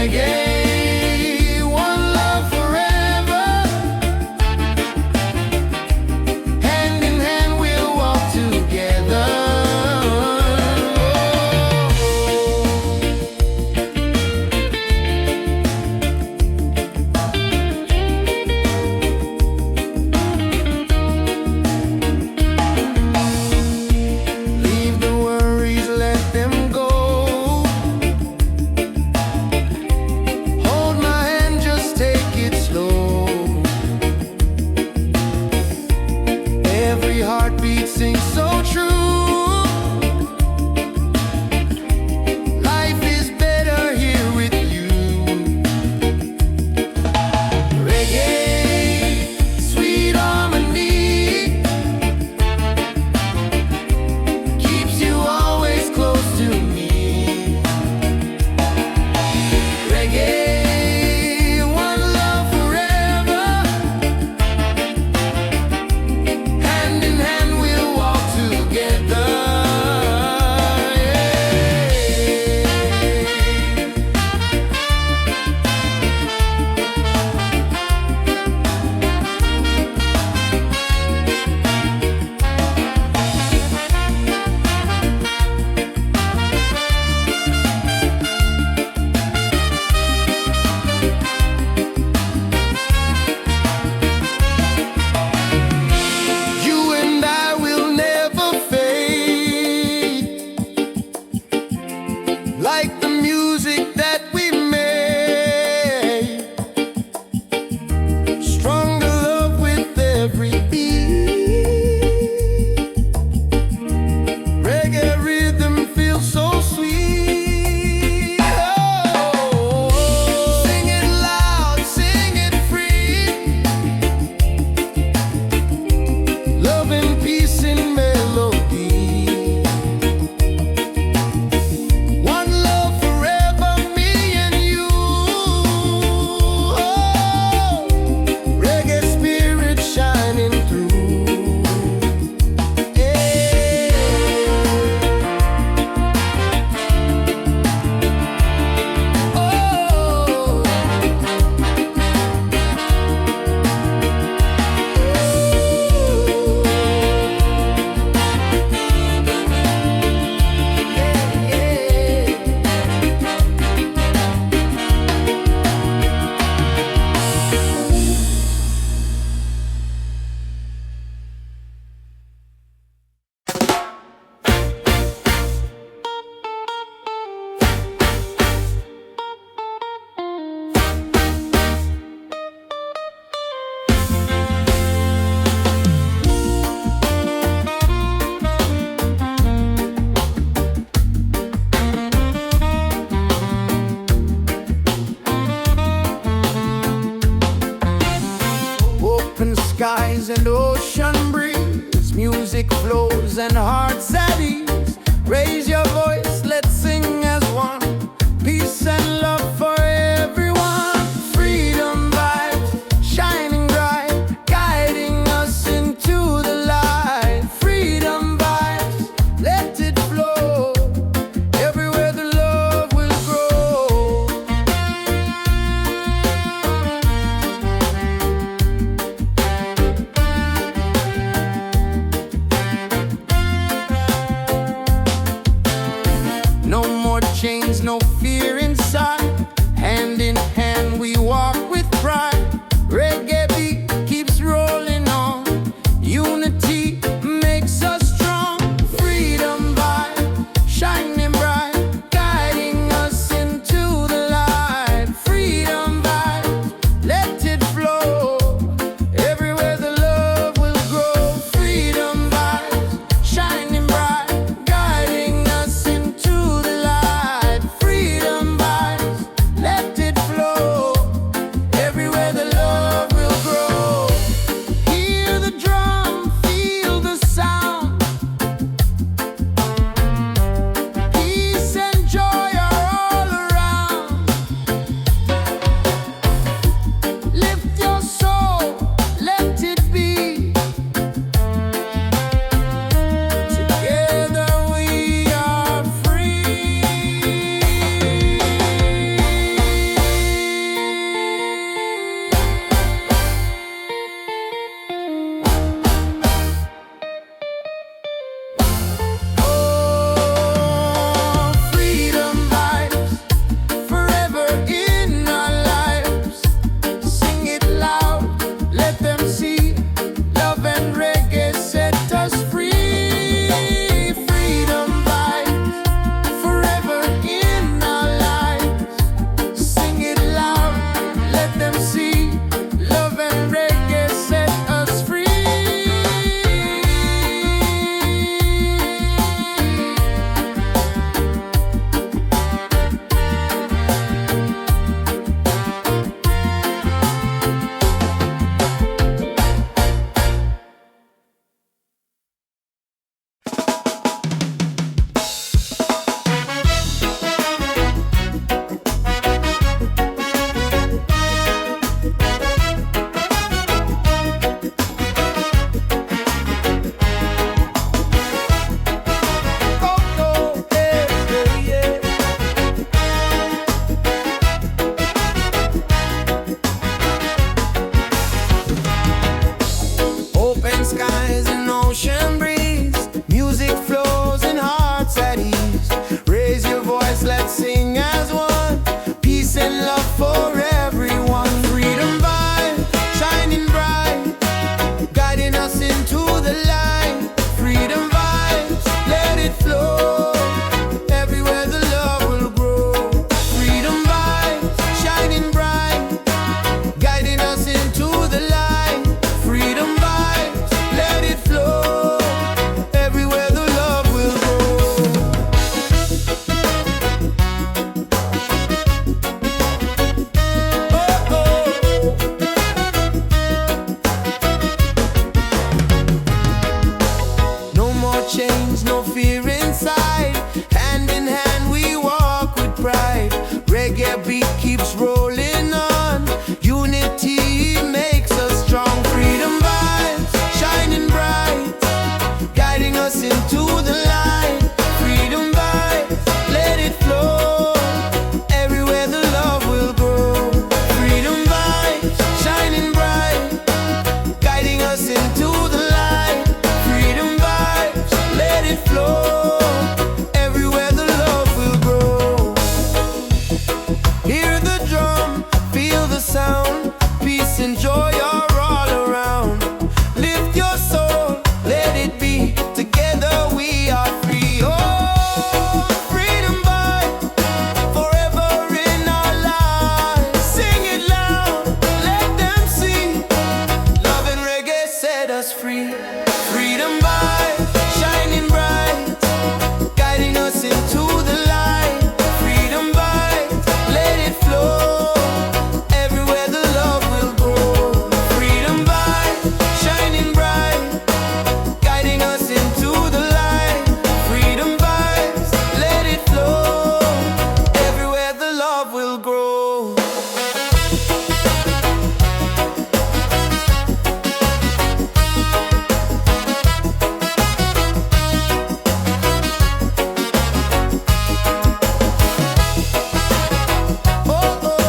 Reggae, one love forever. Hand in hand we'll walk together. Leave the worries, let them go. Hold my hand, just take it slow. Every heartbeat sings so true. Life is better here with you. Reggae, sweet harmony, keeps you always close to me. Reggae, one love forever. Hand in hand we'll walk together. You and I will never fade, like the music that we made. Stronger love with every beat. Reggae rhythm feels so sweet. Oh, sing it loud, sing it free. Love and peace in melody. One love forever, me and you. Oh, reggae spirit shining through. Yeah. Open skies and ocean breeze, music flows and hearts at ease. Raise your voice, let's sing as one. Peace and love for everyone. Freedom vibes shining bright, guiding us into the light. Freedom vibes, let it flow. Everywhere the love will grow. No more chains, no fear inside. Hand in hand we walk with pride. Reggae beat keeps rolling on. Unity makes us strong. Freedom vibe shining bright, guiding us into the light. Freedom vibe, let it flow. Everywhere the love will grow. Freedom vibes shining bright, guiding us into the light. Freedom sing as one. Peace and love for everyone. Freedom vibe, shining bright, guiding us into the light. Freedom vibes, let it flow. Everywhere the love will grow. Freedom vibes, shining bright, guiding us into the light. Freedom vibes, let it flow. Everywhere the love will grow. Oh, oh. No more chains, no fear inside. Hand in hand we walk with pride. Reggae beat keeps rolling on. Unity makes us strong. Freedom vibes, shining bright, guiding us into the light. Freedom vibes, let it flow. Everywhere the love will grow. Freedom vibes, shining bright, guiding us into the light. Freedom vibes, let it flow. Everywhere the love will grow. Hear the drum, feel the sound. Peace and joy are all around. Lift your soul, let it be. Together we are free. Oh, freedom vibe, forever in our lives. Sing it loud, let them see. Love and reggae set us free. Freedom vibe, shining bright, guiding us into the light. Freedom vibes, let it flow. Everywhere the love will grow. Freedom vibes, shining bright, guiding us into the light. Freedom vibes, let it flow. Everywhere the love will grow. Oh, oh.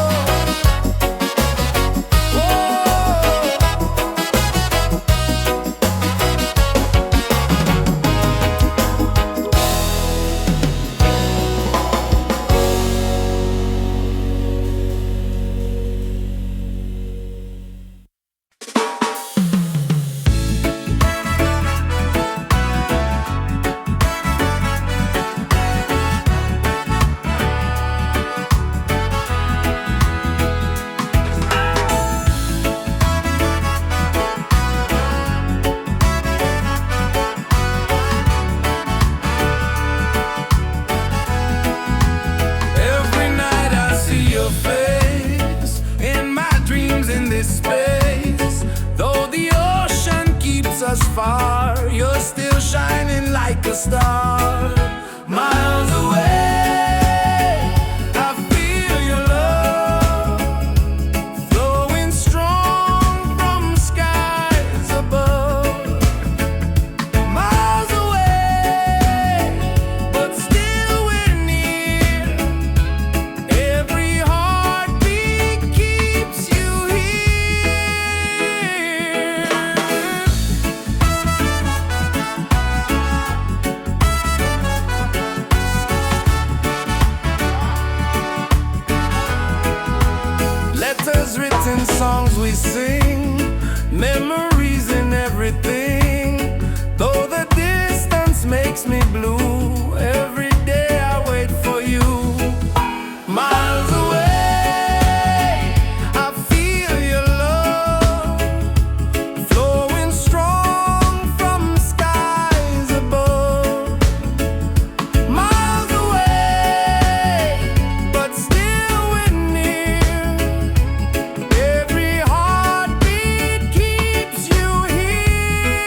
Every night I see your face in my dreams in this space. Though the ocean keeps us far, you're still shining like a star. Miles away, I feel your love flowing strong from skies above. Miles away, but still we're near. Every heartbeat keeps you here. Letters written, songs we sing, memories in everything. Though the distance makes me blue, every day I wait for you. Miles away, I feel your love flowing strong from skies above. Miles away, but still we're near. Every heartbeat keeps you here.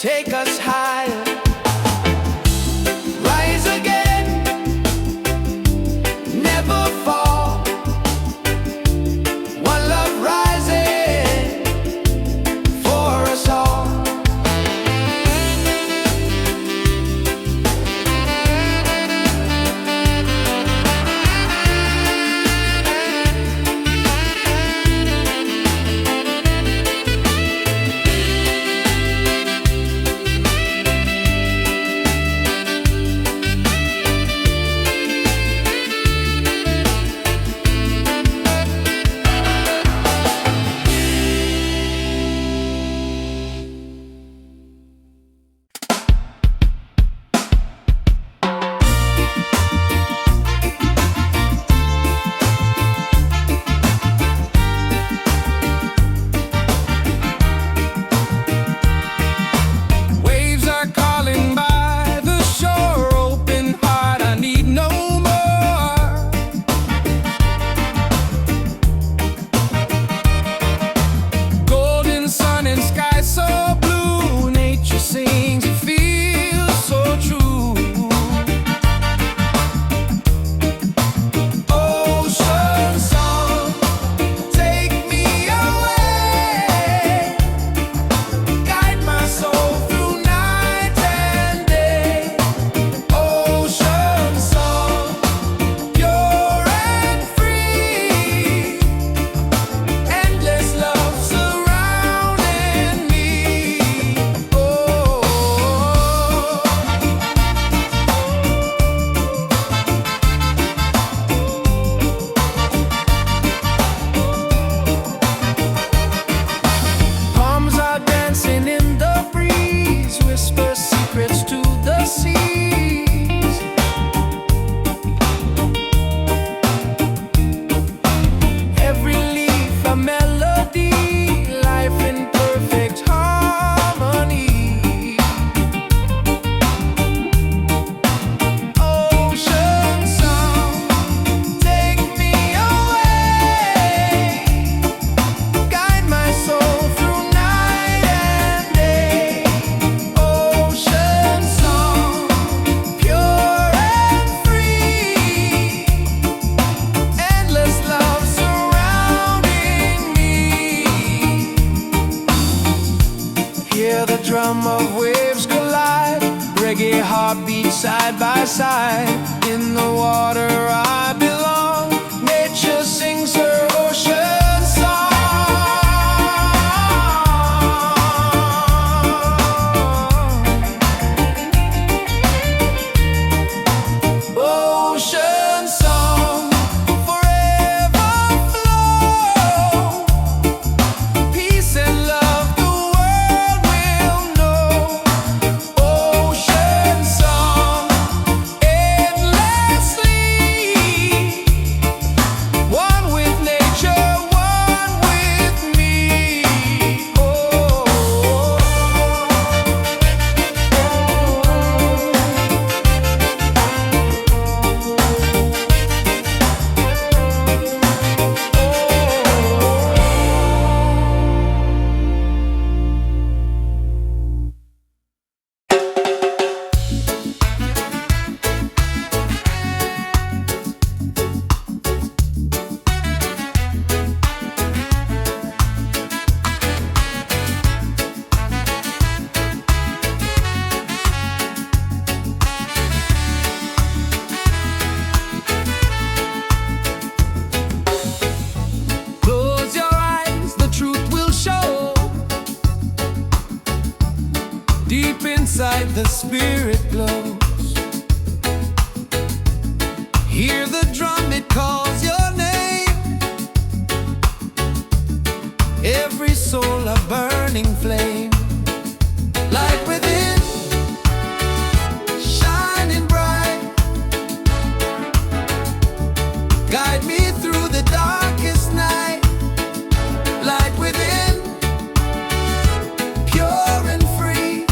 take us higher. Rise again, never fall. One love rising for us all. Drum of waves collide, reggae heartbeat side by side. In the water I belong, nature sings her ocean song. Ocean song, forever flow. Peace and love. Deep inside the spirit glows. Hear the drum, it calls your name. Every soul a burning flame. Light within, shining bright. Guide me through the darkest night. Light within, pure and free.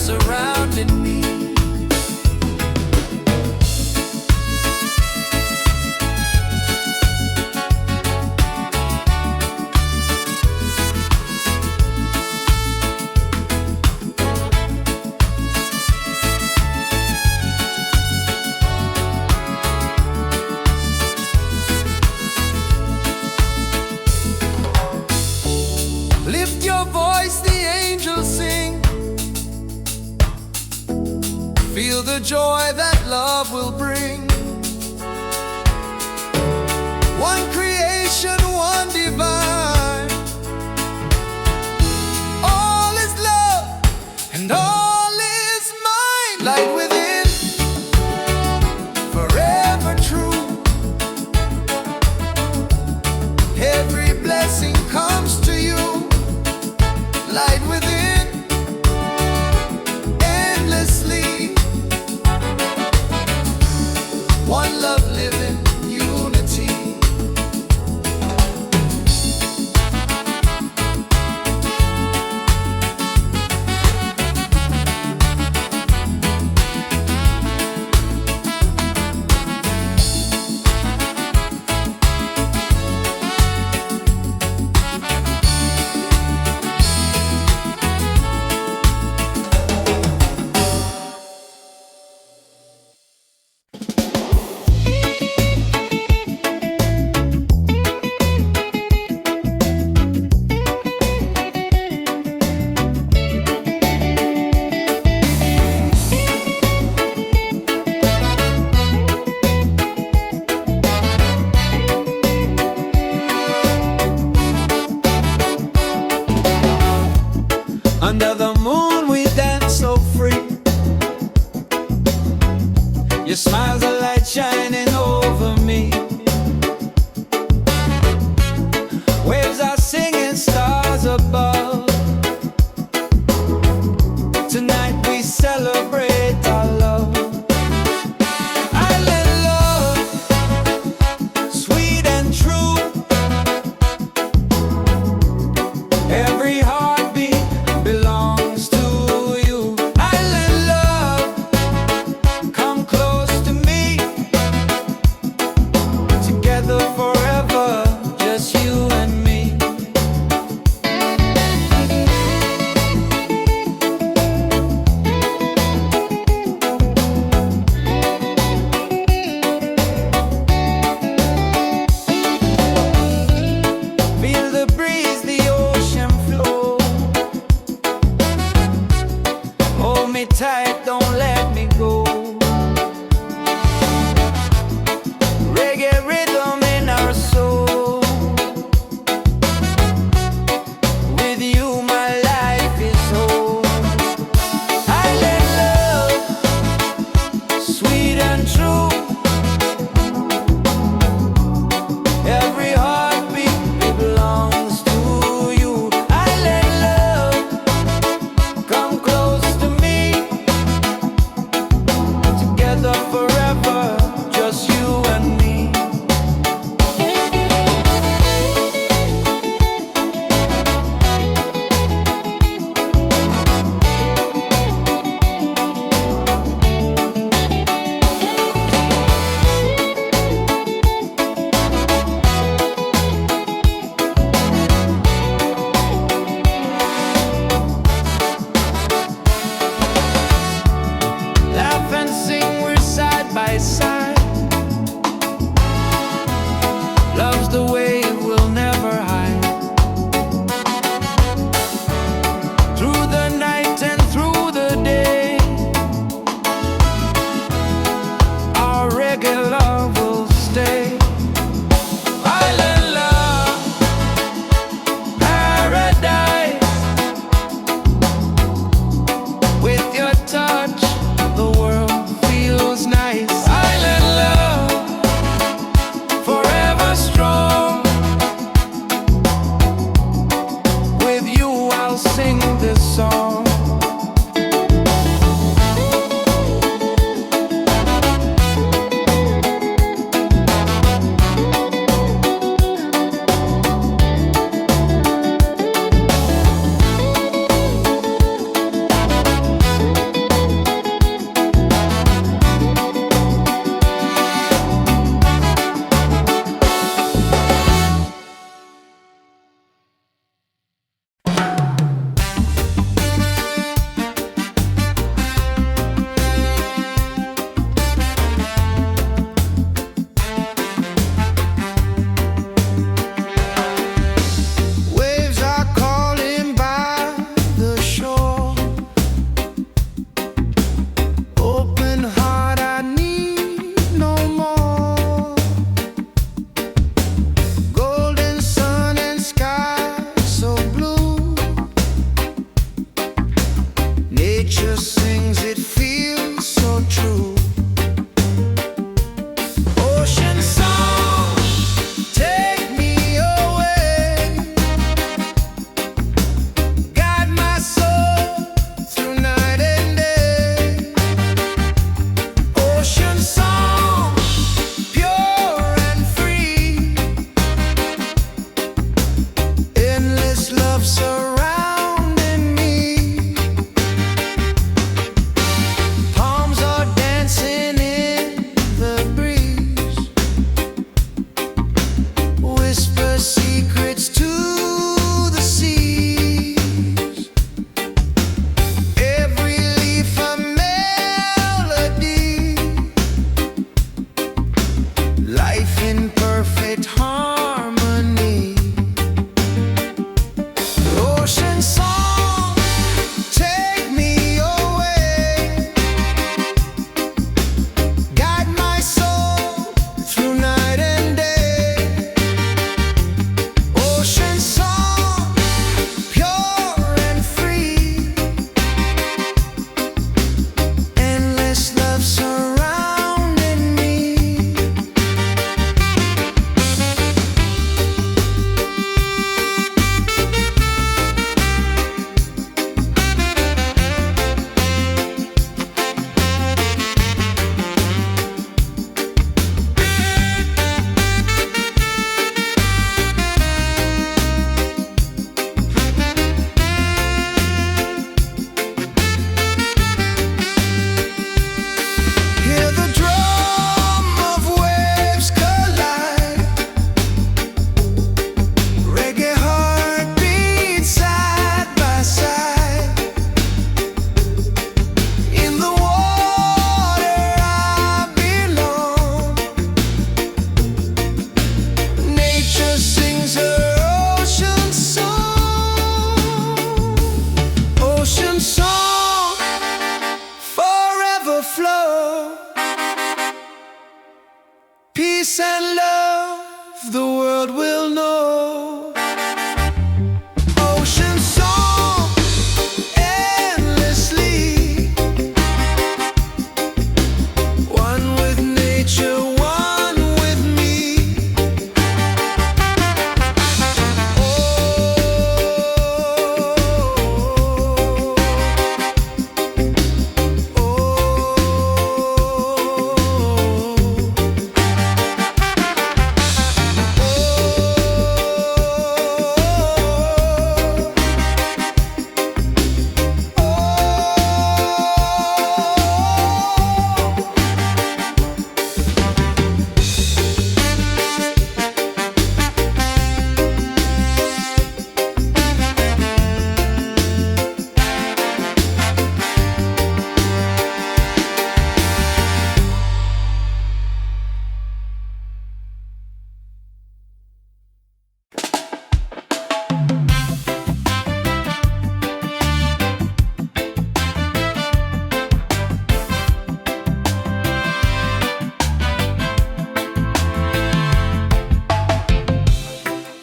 surrounding me. Lift your voice, the angels sing. Feel the joy that love will bring. One creation, one divine. All is love and all is mine. Light within, forever true. Every blessing comes to you. Light within, endlessly. One love living, unity. Under the moon we dance so free. Your smile's a light shining over me. Waves are singing, stars above. Tonight we celebrate our love. Island love, sweet and true. Every heartbeat belongs to you. Island love, come close to me. Together forever, just you and me. Feel the breeze, the ocean flow. Hold me tight, don't let me go. Reggae rhythm in our soul. With you my life is whole. Island love, sweet and true. Every heartbeat belongs to you. Island love, come close to me. Nature sings, it feels so true. Ocean song, take me away, guide my soul through night and day. Ocean song, pure and free, endless love surrounding me. Palms are dancing in the breeze, whisper secrets to the seas. Every leaf a melody, life in perfect harmony. Ocean song, take me away, guide my soul through night and day. Ocean song, pure and free, endless love surrounding me. Hear the drum of waves collide, reggae heartbeat side by side. In the water I belong, nature sings her ocean song. Ocean song, forever flow, peace and love the world will know. Ocean song, endlessly, one with nature, one with me.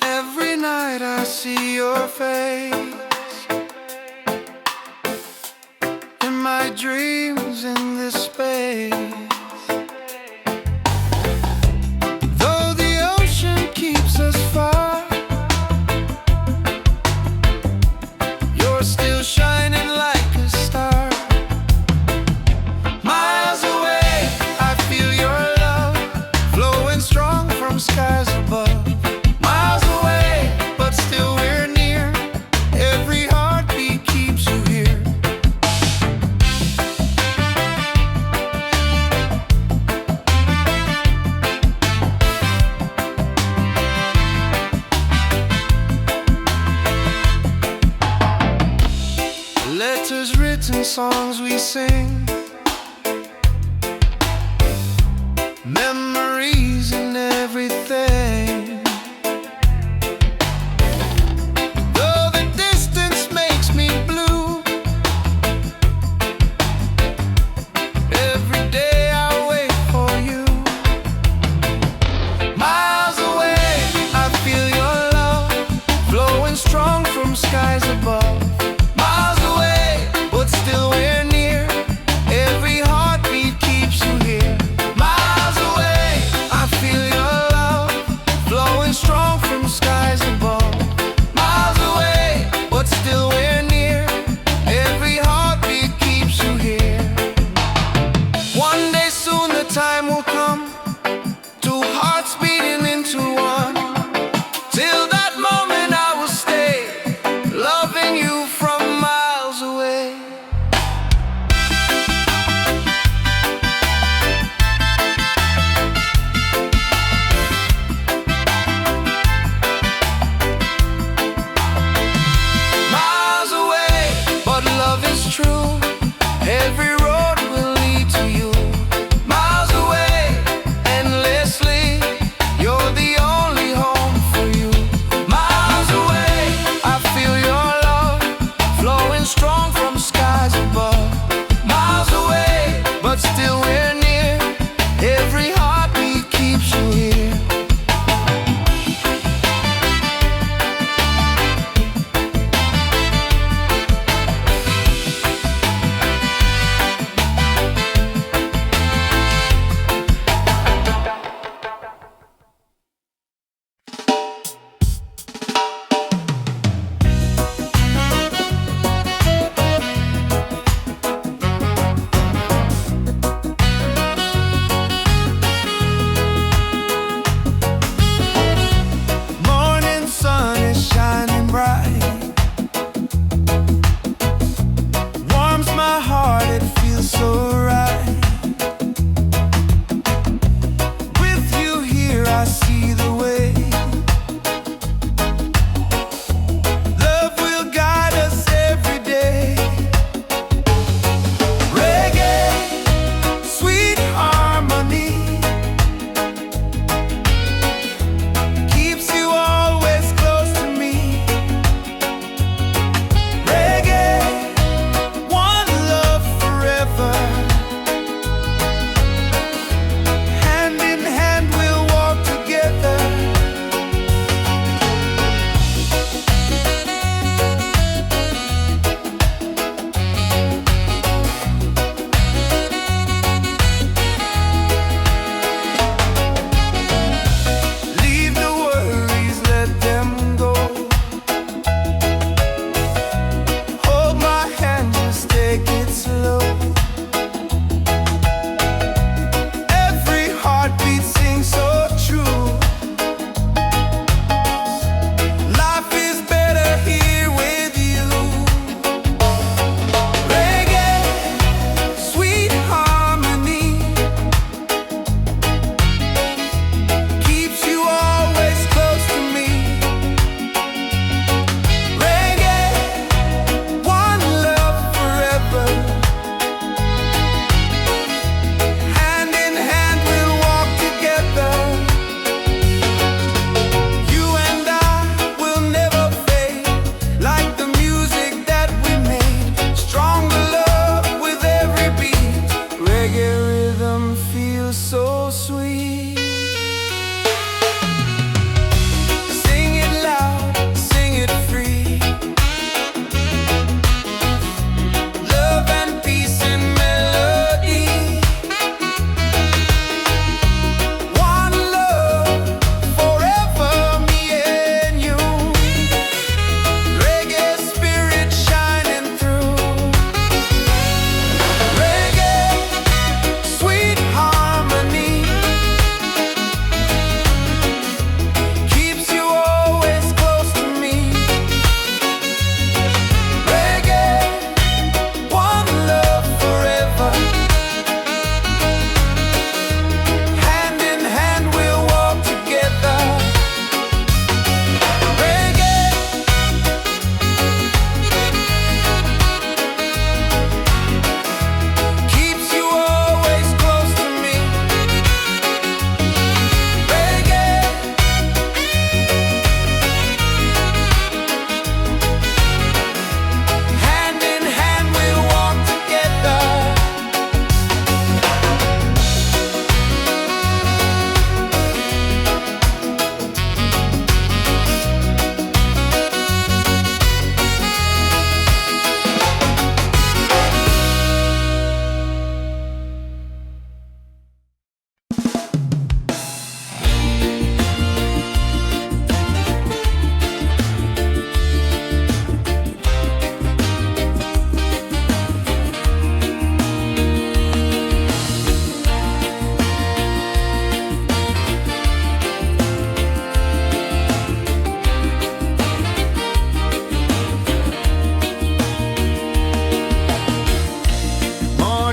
Every night I see your face in my dreams in this space. Though the ocean keeps us far, you're still shining like a star. Miles away, I feel your love flowing strong from skies above. Miles away, but still we're near. Every heartbeat keeps you here. Letters written, songs we sing, memories and everything. Though the distance makes me blue, every day I wait for you. Miles away, I feel your love flowing strong from skies above. Miles away, but still we're near.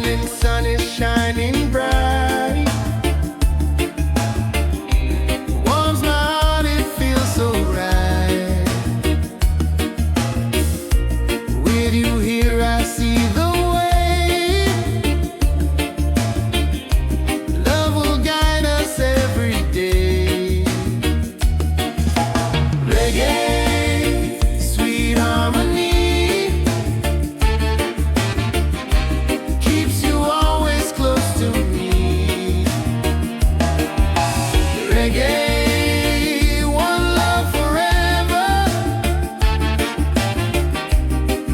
morning sun is shining bright. Warms my heart, it feels so right. With you here I see the way. Love will guide us every day. Reggae, sweet harmony, keeps you always close to me. Reggae, one love forever.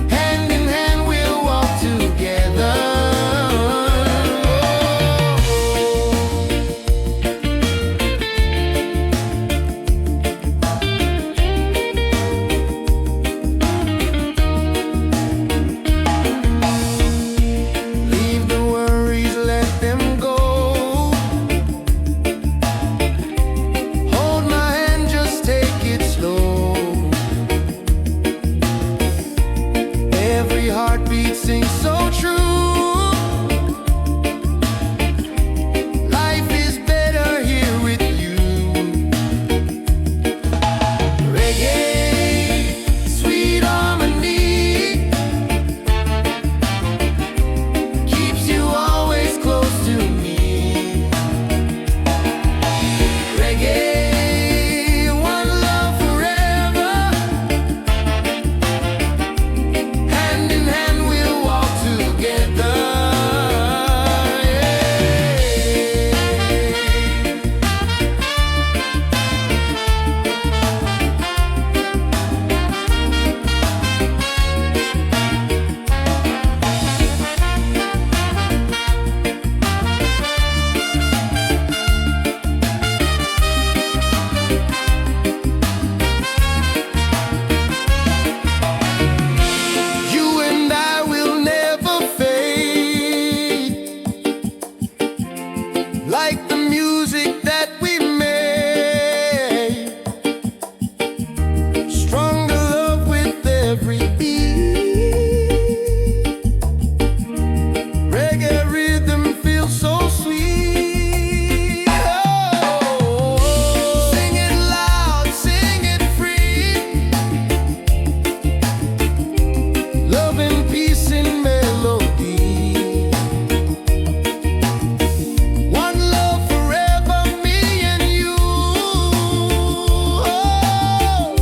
Hand in hand we'll walk together. Leave the worries, let them go. Hold my hand, just take it slow. Every heartbeat sings so true. Life is better here with you. Reggae, sweet harmony, keeps you always close to me. Reggae, one love forever. Hand in hand we'll walk together. You and I will never fade, like the music that we made. Stronger love with every beat. Reggae rhythm feels so sweet. Oh, sing it loud, sing it free. Love and peace in melody. One love forever, me and you. Oh,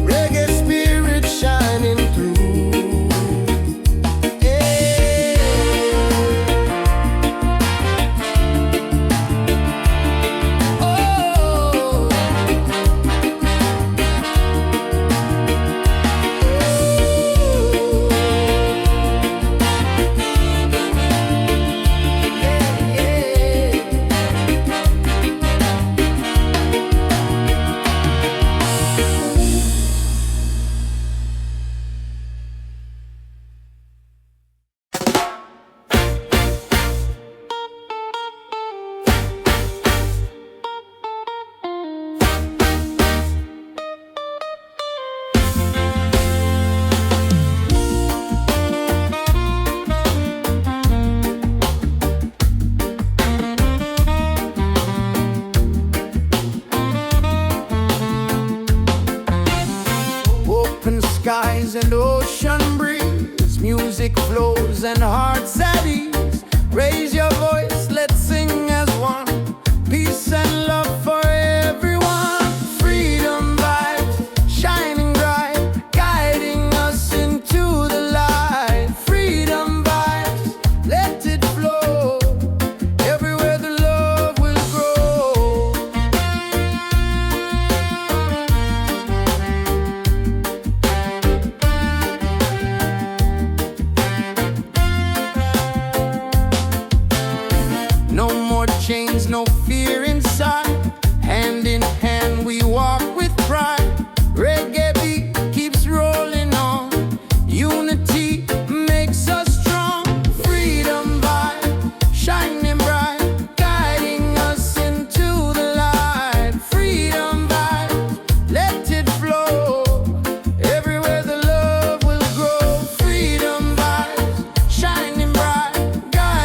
reggae spirit shining through. Yeah. Oh. Open skies and ocean breeze, music flows and hearts at ease. Raise your voice, let's sing as one. Peace and love for everyone. Freedom vibes, shining bright, guiding us into the light. Freedom vibes, let it flow. Everywhere the love will grow. No more chains, no fear inside. Hand in hand we walk with pride. Reggae beat keeps rolling on. Unity makes us strong. Freedom vibe, shining bright, guiding us into the light. Freedom vibe, let it flow. Everywhere the love will grow. Freedom vibes, shining bright, guiding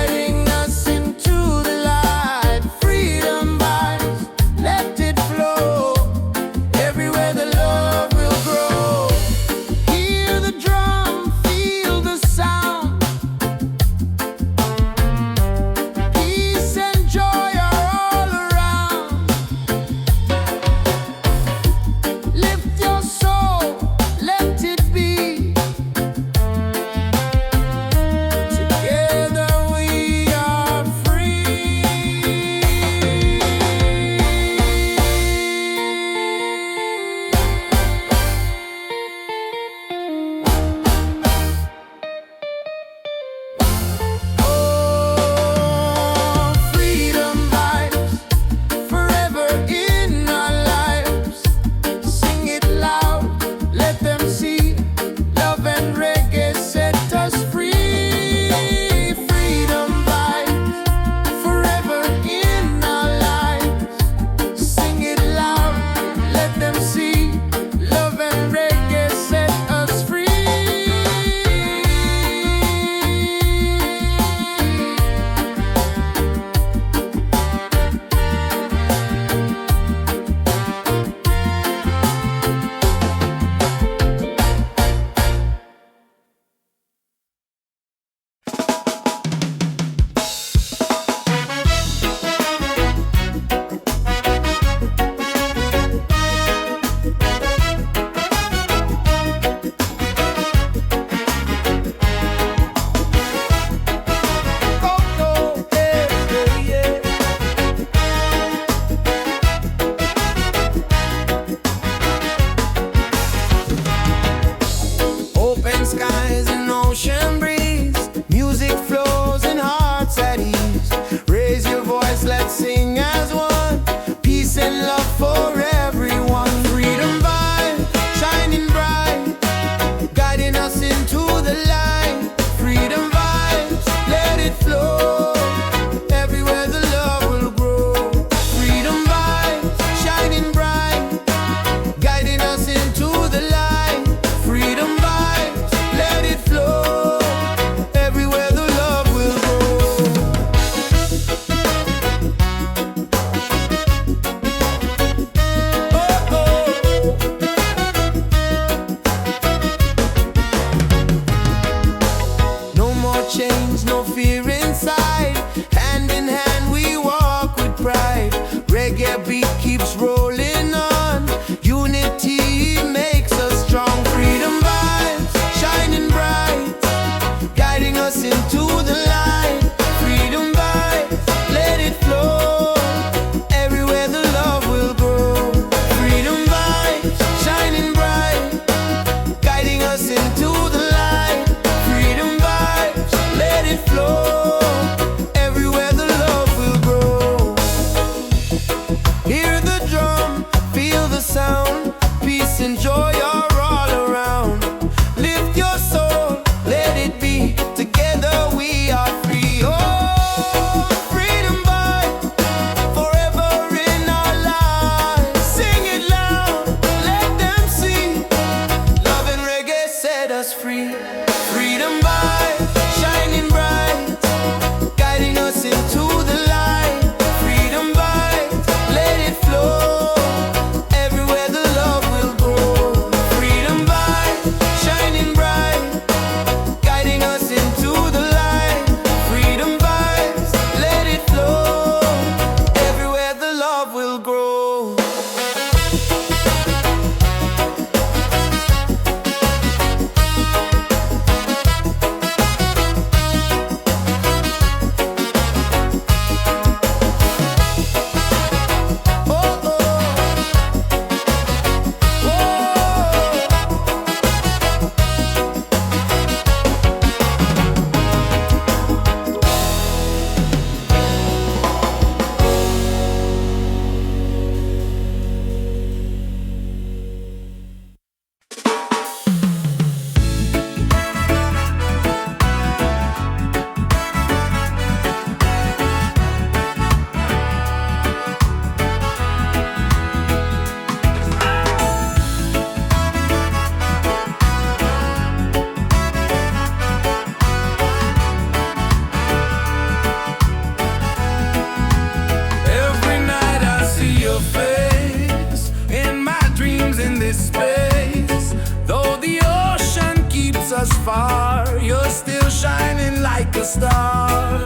shining like a star.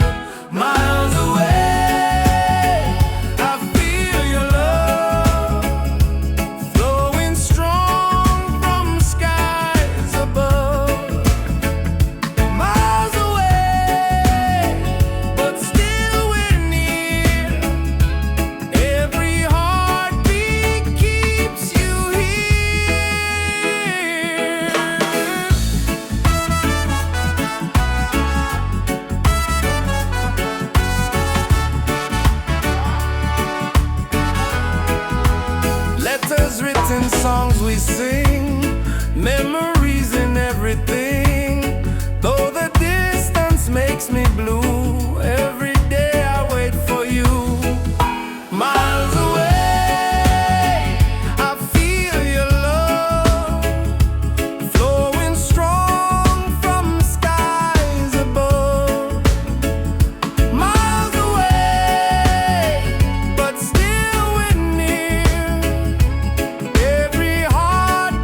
Miles away, I feel your love flowing strong from skies above. Miles away, but still we're near. Every heartbeat keeps you here. Letters written, songs we sing, memories in everything. Though the distance makes me blue, every day I wait for you. Miles away, I feel your love flowing strong from skies above. Miles away, but still we're near. Every heartbeat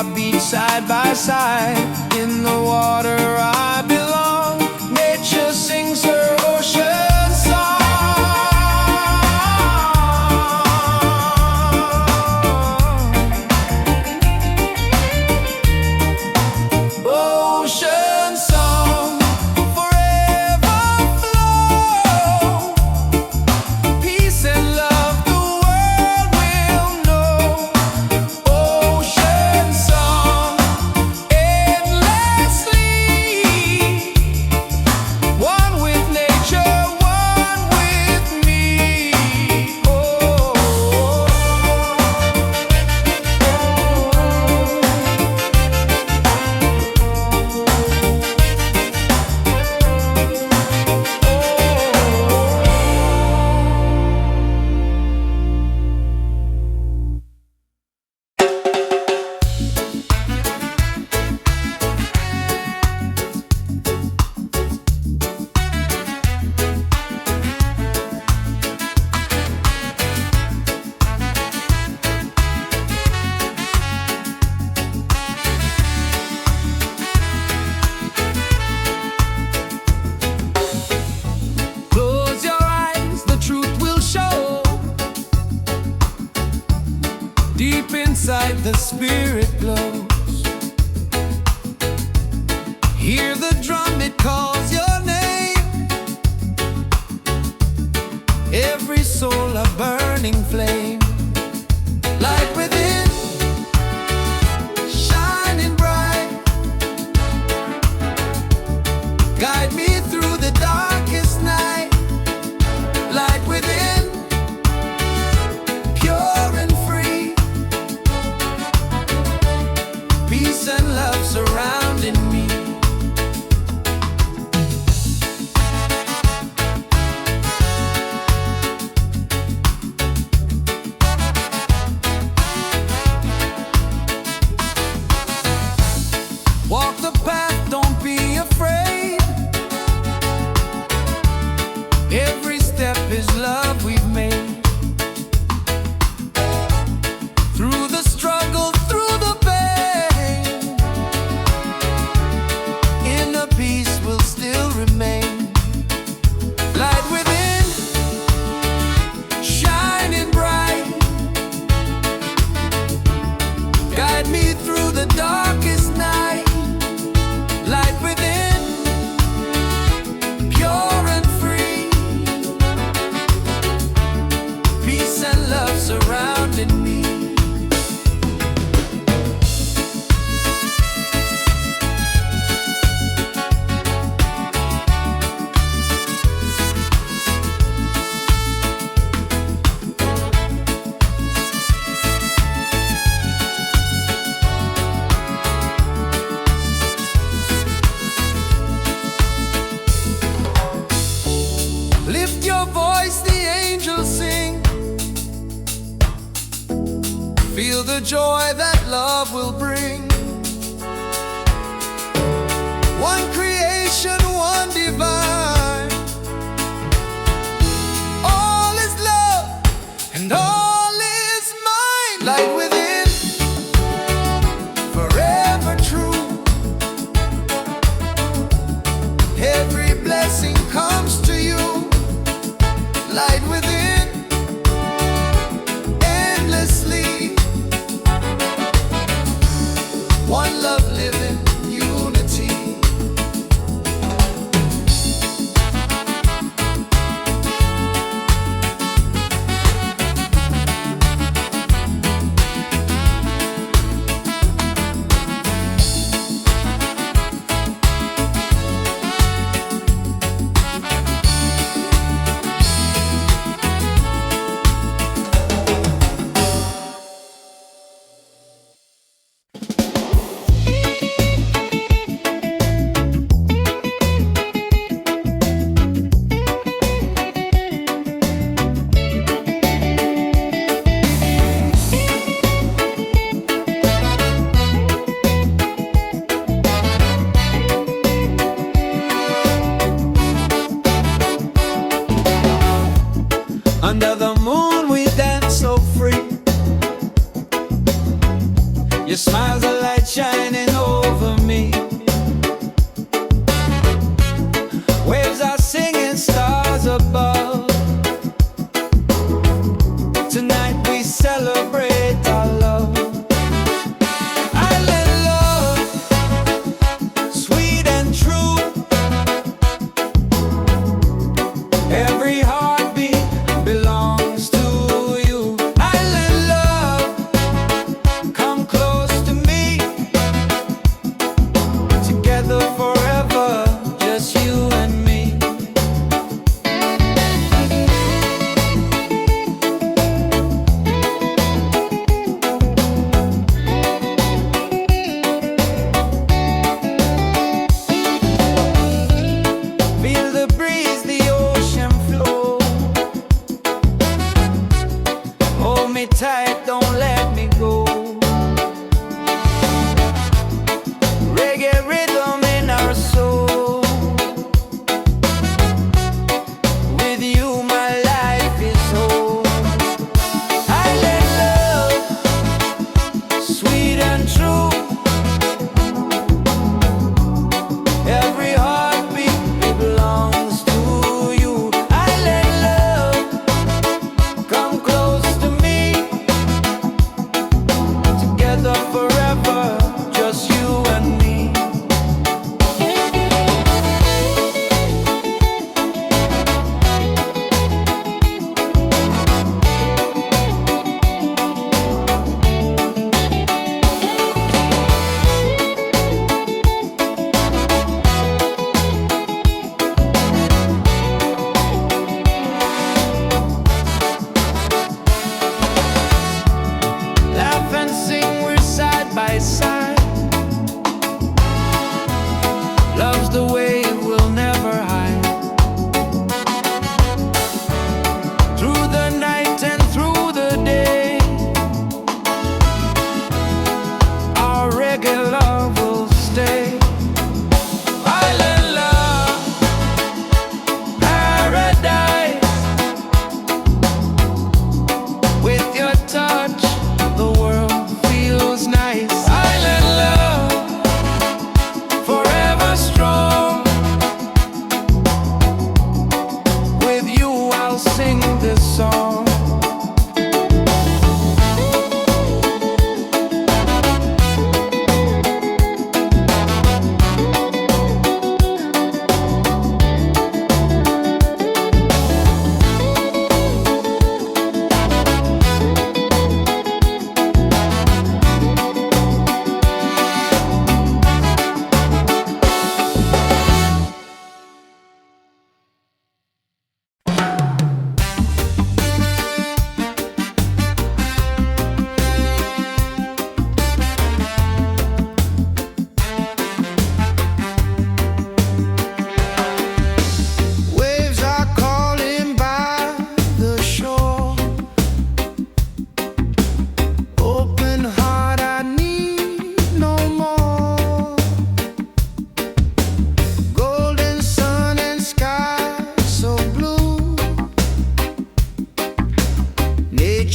heartbeat side by side. In the water I belong. Nature sings her ocean song. Ocean song, forever flow. Peace and love the world will know. Ocean song, endlessly. One with nature, one with me. Oh. Close your eyes, the truth will show. Deep inside the spirit glows. Hear the drum, it calls your name. Every soul a burning flame. Light within, shining bright. Guide me through the darkest night. Light within, pure and free. Peace and love surrounding me. Walk the path, don't be afraid. Every step is love we've made. Through the struggle, through the pain, inner peace will still remain. Light within, shining bright. Guide me through the darkest night. Light within, pure and free. Peace and love surrounding me. Lift your voice, the angels sing. Feel the joy that love will bring. One creation, one divine. All is love and all is mine. Light within, forever true. Every blessing comes to you. Light within, endlessly. One love living, unity. Under the moon we dance so free. Your smile's a light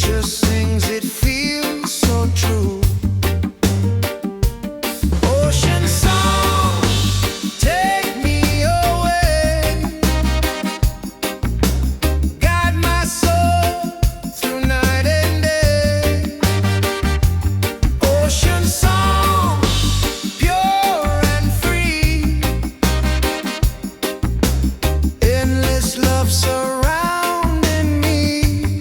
Nature sings, it feels so true. Ocean song, take me away, guide my soul through night and day. Ocean song, pure and free, endless love surrounding me.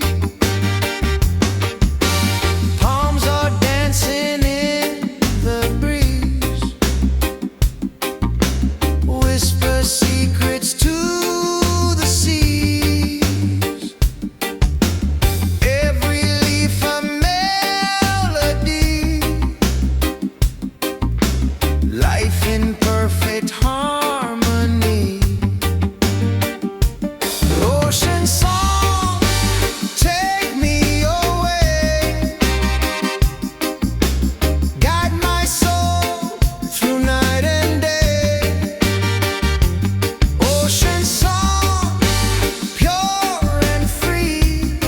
Palms are dancing in the breeze, whisper secrets to the seas. Every leaf a melody, life in perfect harmony. Ocean song, take me away, guide my soul through night and day. Ocean song, pure and free,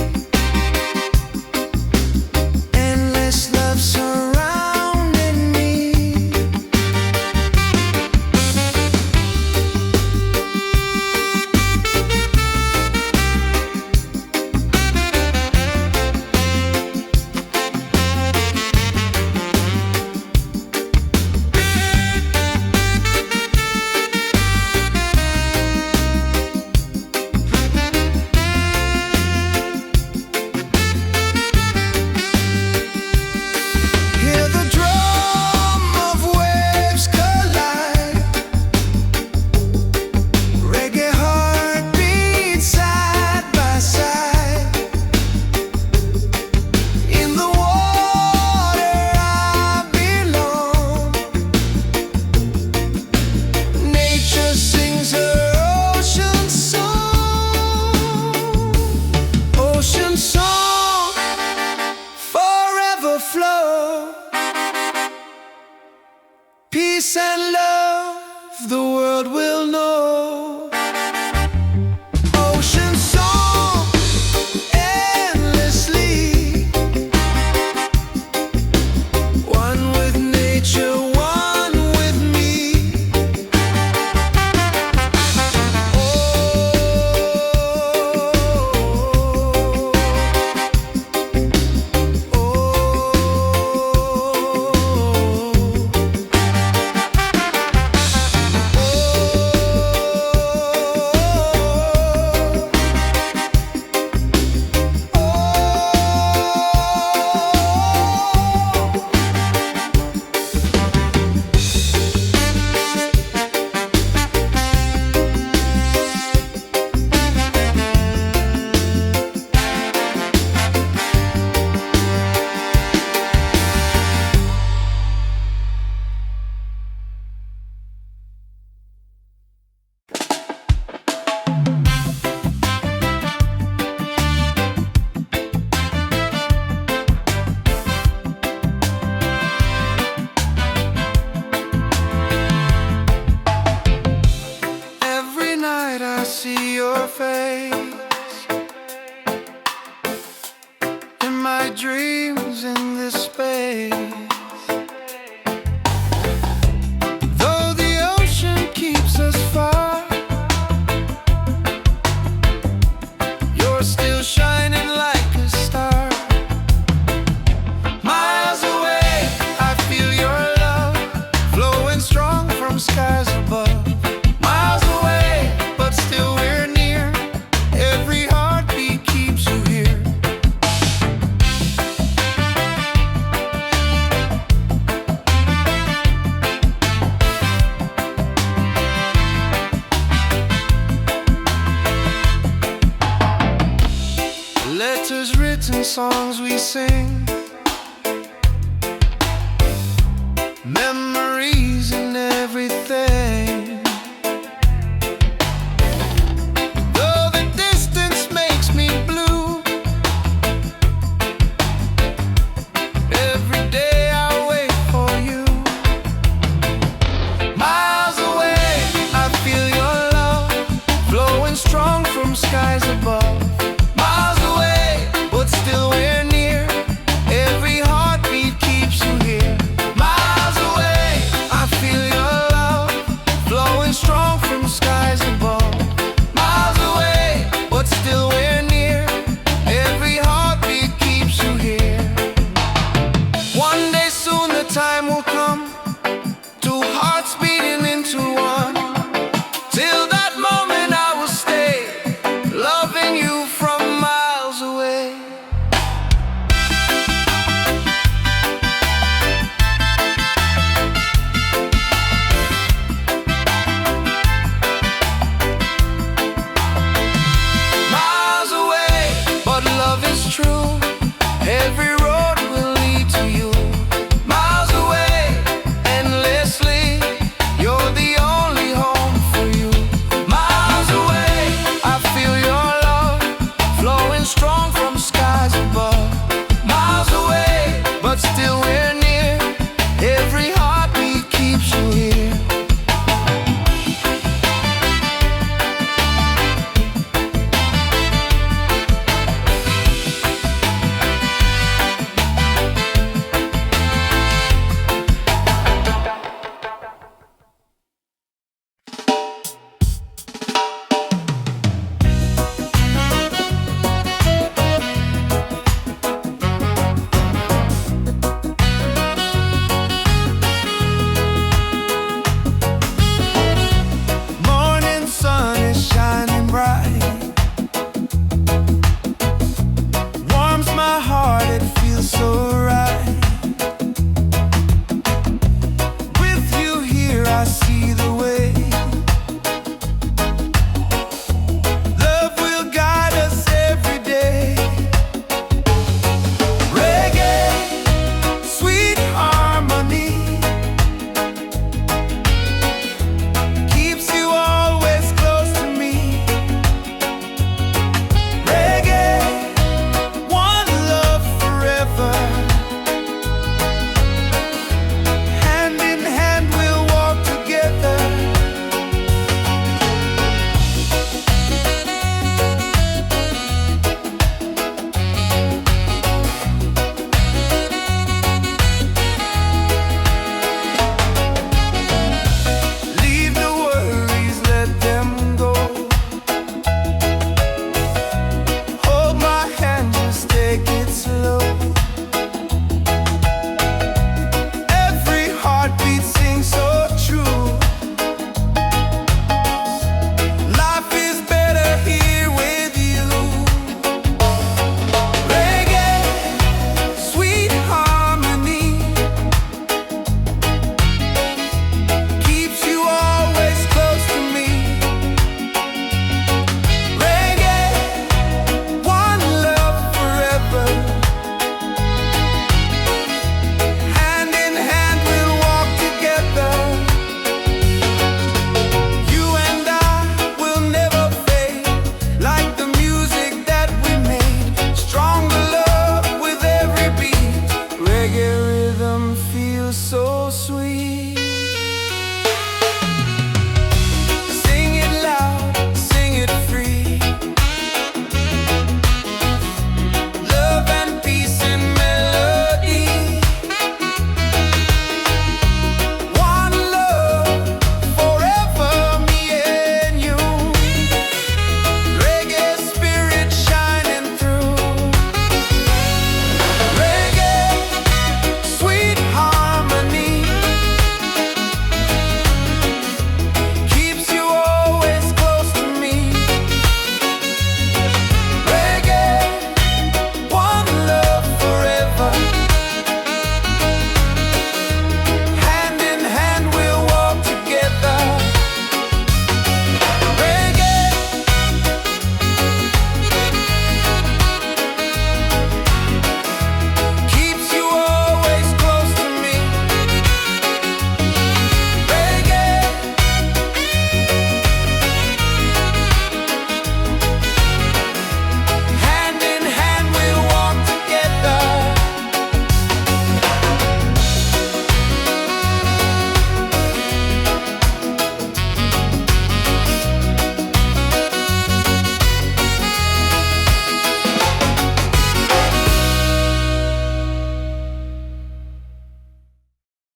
endless love surrounding me. Hear the drum of waves collide, reggae heartbeats side by side. In the water I belong, nature sings her ocean song. Ocean song, forever flow, peace and love the world will know. Ocean song, endlessly, one with nature, one with me. Every night I see your face in my dreams in this space. Though the ocean keeps us far, you're still shining like a star. Miles away, I feel your love flowing strong from skies above. Miles away, but still we're near. Every heartbeat keeps you here. Letters written, songs we sing,